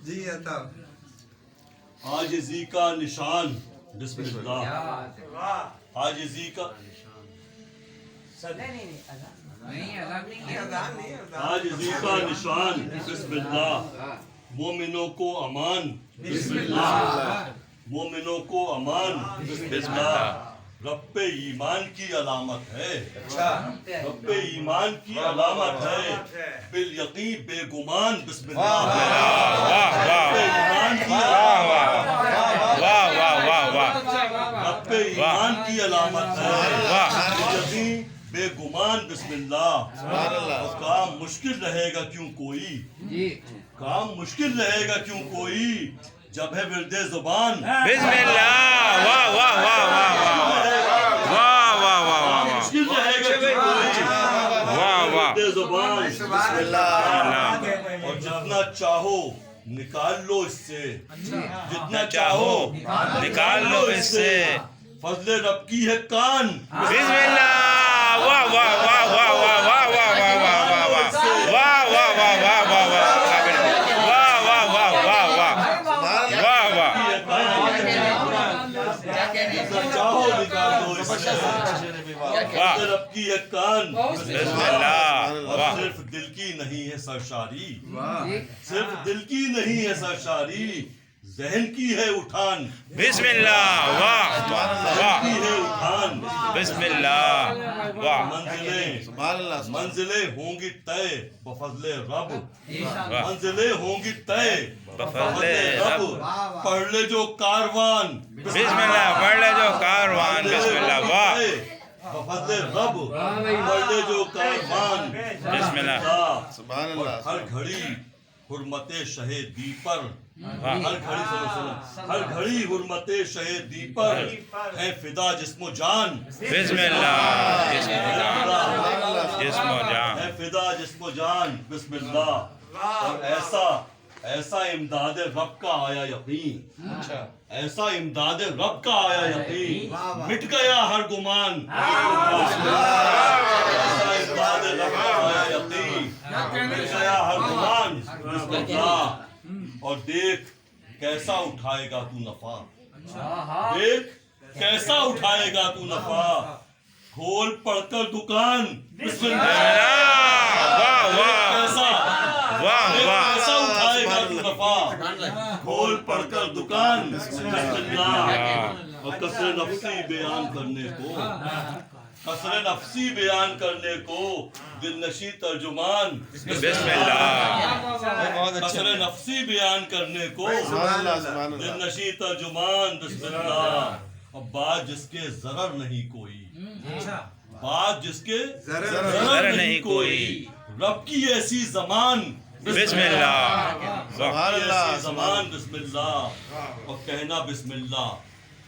جی عطا عاجزی کا نشان بسم اللہ عاجزی کا عاجزی کا نشان بسم اللہ مومنوں کو امان بسم اللہ مومنوں کو امان بسم اللہ رب ایمان کی علامت ہے رب ایمان کی علامت ہے بالیقین بے گمان بسم اللہ رب ایمان کی علامت رب ایمان کی علامت ہے بالیقین بے گمان بسم اللہ کام مشکل رہے گا کیوں کوئی کام مشکل رہے گا کیوں کوئی جب ہے ورد زبان بسم اللہ واہ واہ واہ واہ واہ واہ واہ واہ مشکل رہے گا کیوں کوئی واہ واہ ورد زبان سبحان اللہ اور جتنا چاہو نکال لو اس سے جتنا چاہو نکال لو اس سے فضل رب کی ہے کان بسم اللہ واہ واہ واہ واہ واہ واہ واہ واہ واہ واہ واہ واہ واہ واہ واہ چاہو نکال دو اس سے رب کی ہے کان بسم اللہ اور صرف دل کی نہیں ہے سرشاری صرف دل کی نہیں ہے سرشاری ذہن کی ہے اٹھان بسم اللہ واہ واہ کی ہے اٹھان بسم اللہ واہ منزلیں ہوں گی طے بفضل رب منزلیں ہوں گی طے بفضل رب پڑھ لے جو کاروان بسم اللہ پڑھ لے جو کاروان بسم اللہ واہ بفضل رب پڑھ لے جو کاروان بسم اللہ اور ہر گھڑی حرمت شہیدی پر ہر گھڑی حرمت شہیدی پر ہے فدا جسم و جان بسم اللہ جسم و جان ہے فدا جسم و جان بسم اللہ اور ایسا امداد رب کا آیا یقین ایسا امداد رب کا آیا یقین مٹ گیا ہر گمان ایسا امداد رب کا آیا یقین مٹ گیا ہر گمان بسم اللہ اور دیکھ کیسا اٹھائے گا تو نفع دیکھ کیسا اٹھائے گا تو نفع کھول پڑھ کر دکان بسم اللہ واہ واہ کیسا واہ واہ کیسا اٹھائے گا تو نفع کھول پڑھ کر دکان بسم اللہ اور کسر نفسی بیان کرنے کو کسر نفسی بیان کرنے کو دل نشی ترجمان بسم اللہ کسر نفسی بیان کرنے کو دل نشی ترجمان بسم اللہ اور بات جس کے ضرر نہیں کوئی بات جس کے ضرر نہیں کوئی رب کی ایسی زمان بسم اللہ ایسی زمان بسم اللہ اور کہنا بسم اللہ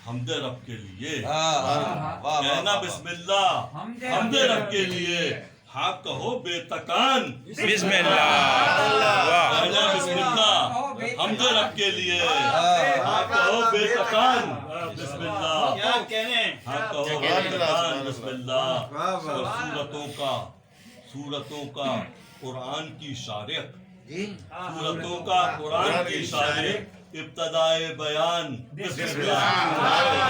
حمد رب کے لیے کہنا بسم اللہ حمد رب کے لیے ہاں کہو بے تکان بسم اللہ کہنا بسم اللہ حمد رب کے لیے ہاں کہو بے تکان بسم اللہ ہاں کہو بے تکان بسم اللہ اور سورتوں کا قرآن کی شارح سورتوں کا قرآن کی شارح ابتدائے بیان بسم اللہ